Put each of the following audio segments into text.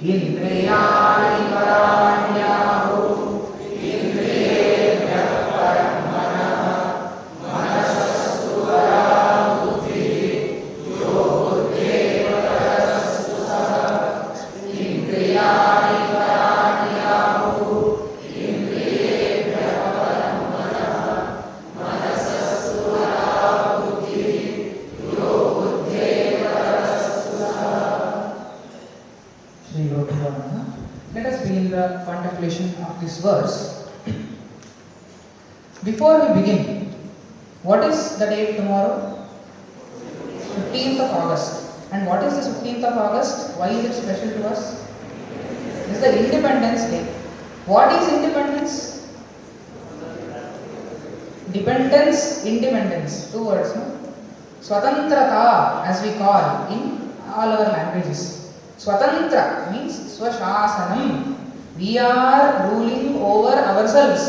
इंद्रियाणि पराण्याहुः इंद्रियेभ्यः परं मनः मनसस्तु परा बुद्धिः यो बुद्धेः परस्तु सः इंद्रियाणि पराण्याहुः इंद्रियेभ्यः परं मनः मनसस्तु परा बुद्धिः यो बुद्धेः परस्तु सः. Shri Gurubhyo Namaha. Let us begin the contemplation of this verse. Before we begin, what is the date tomorrow? 15th of August. And what is this 15th of August? Why is it special to us? It is the Independence Day. What is independence? Dependence, independence. Two words, no? Swatantrata, as we call in all our languages. Swatantra means Swashasanam. We are ruling over ourselves.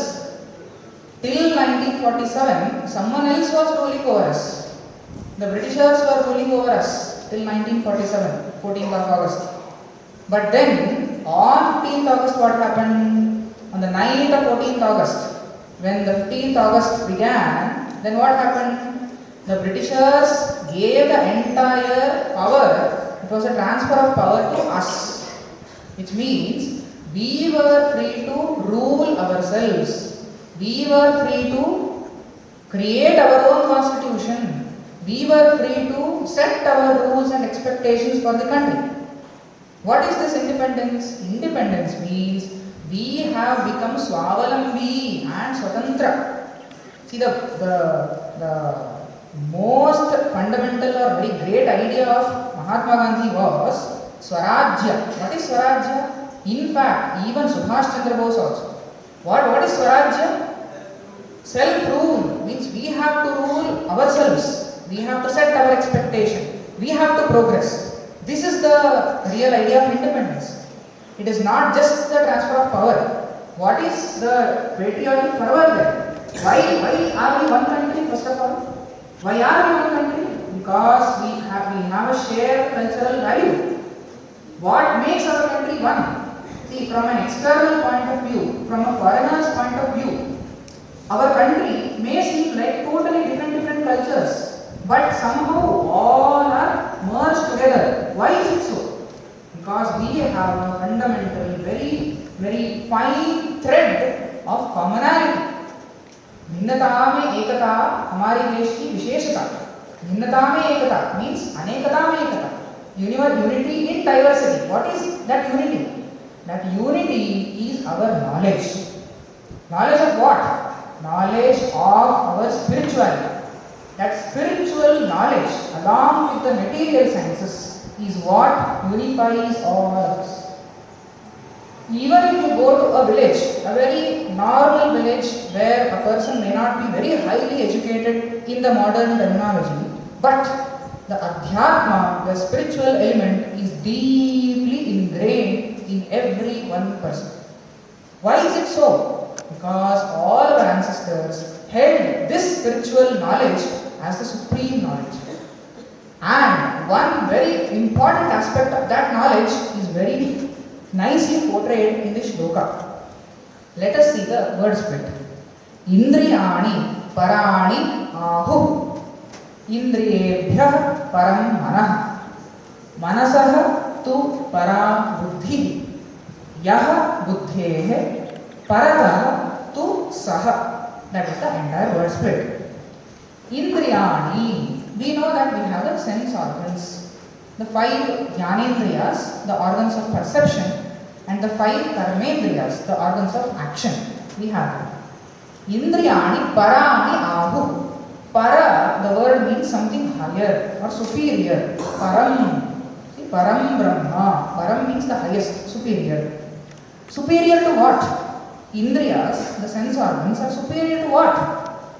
Till 1947, someone else was ruling over us. The Britishers were ruling over us till 1947, 14th of August. But then, on 15th August, what happened? On the night of 14th August, when the 15th August began, then what happened? The Britishers gave the entire power. It was a transfer of power to us, which means we were free to rule ourselves. We were free to create our own constitution. We were free to set our rules and expectations for the country. What is this independence? Independence means we have become Swavalambi and Swatantra. See, the most fundamental or very great idea of Mahatma Gandhi was Swarajya. What is Swarajya? In fact, even Subhash Chandra Bose also. What is Swarajya? Self-rule means we have to rule ourselves. We have to set our expectation. We have to progress. This is the real idea of independence. It is not just the transfer of power. What is the patriotic fervor there? Why are we one country first of all? Why are we one country? Because we have a shared cultural value. What makes our country one? See, from an external point of view, from a foreigner's point of view, our country may seem like totally different cultures, but somehow all are merged together. Why is it so? Because we have a fundamental, very fine thread of commonality. भिन्नता में एकता हमारे देश की विशेषता. भिन्नता में एकता means अनेकता में एकता. Unity in diversity. What is that unity? That unity is our knowledge. Knowledge of what? Knowledge of our spirituality. That spiritual knowledge along with the material sciences is what unifies all of us. Even if you go to a village, a very normal village where a person may not be very highly educated in the modern terminology, but the Adhyatma, the spiritual element, is deeply ingrained in every one person. Why is it so? Because all our ancestors held this spiritual knowledge as the supreme knowledge. And one very important aspect of that knowledge is very nicely portrayed in this shloka. Let us see the word split. Indriyani parani ahu. Indriyebhyah param manah. Manasah tu para buddhi. Yah buddhehe paratah tu saha. That is the entire word split. Indriyani. We know that we have the sense organs. The 5 Jnanendriyas, the organs of perception, and the 5 Karmendriyas, the organs of action. We have them. Indriyani parani ahu. Para, the word means something higher or superior. Param. See, Param Brahma. Param means the highest, superior. Superior to what? Indriyas, the sense organs, are superior to what?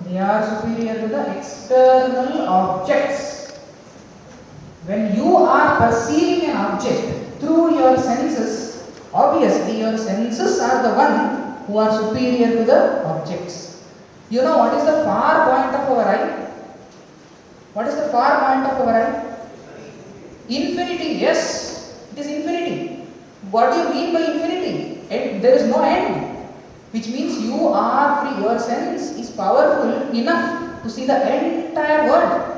They are superior to the external objects. When you are perceiving an object through your senses, obviously your senses are the one who are superior to the objects. You know what is the far point of our eye? What is the far point of our eye? Infinity, yes, it is infinity. what do you mean by infinity? And there is no end. Which means you are free. Your sense is powerful enough to see the entire world.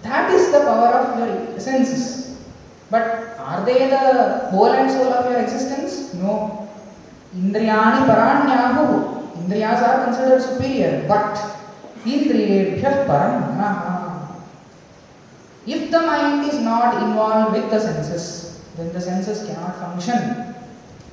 That is the power of your senses. But are they the whole and soul of your existence? No. Indriyani paranyahu. Indriyas are considered superior. But indriyebhyah param manaha. If the mind is not involved with the senses, then the senses cannot function.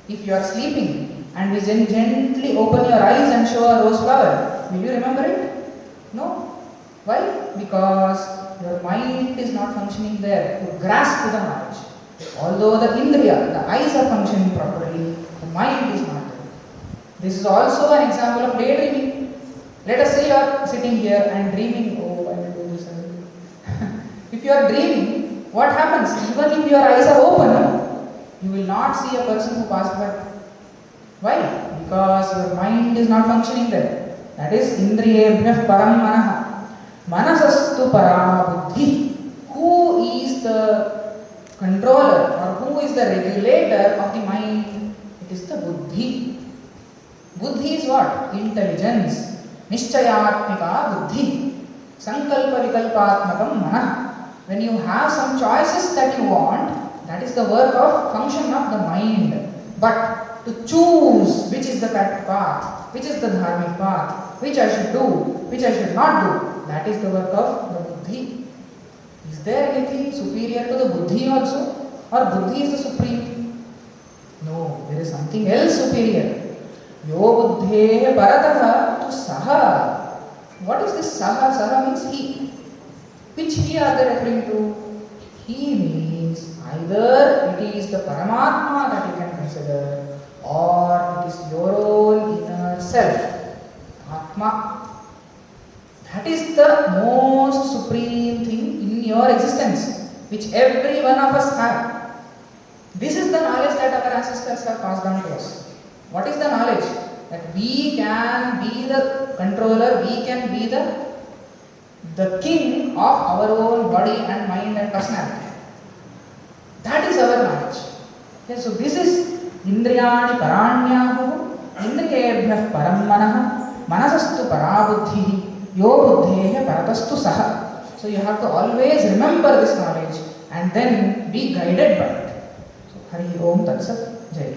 If you are sleeping and we gently open your eyes and show a rose flower, will you remember it? No. Why? Because your mind is not functioning there to grasp the knowledge. Although the indriya, the eyes are functioning properly, the mind is not there. This is also an example of daydreaming. Let us say you are sitting here and dreaming, oh, I will do this. If you are dreaming, what happens? Even if your eyes are open, you will not see a person who passed by. Why? Because your mind is not functioning there. That is indriyebhyah param manaha. Manasastu para buddhi. Who is the controller or who is the regulator of the mind? It is the buddhi. Buddhi is what? Intelligence. Nishchayatmika buddhi. Sankalpa vikalpatmakam manah. When you have some choices that you want, that is the work of function of the mind. But to choose which is the correct path, which is the dharmic path, which I should do, which I should not do, that is the work of the buddhi. Is there anything superior to the buddhi also? Or buddhi is the supreme? No, there is something else superior. Yo buddhe parataha tu saha. What is this saha? Saha means he. Which he are they referring to? He means either it is the Paramatma that you can consider, or it is your own inner self, Atma. That is the most supreme thing in your existence, which every one of us have. This is the knowledge that our ancestors have passed down to us. What is the knowledge? That we can be the controller, we can be the king of our own body and mind and personality. That is our knowledge. Okay, so this is indriyani paranyahu, indriyebhyah param manaha, manasastu parabuddhi, yo buddheya paratastu saha. So you have to always remember this knowledge and then be guided by it. So Hari Om Tat Sat, Jai.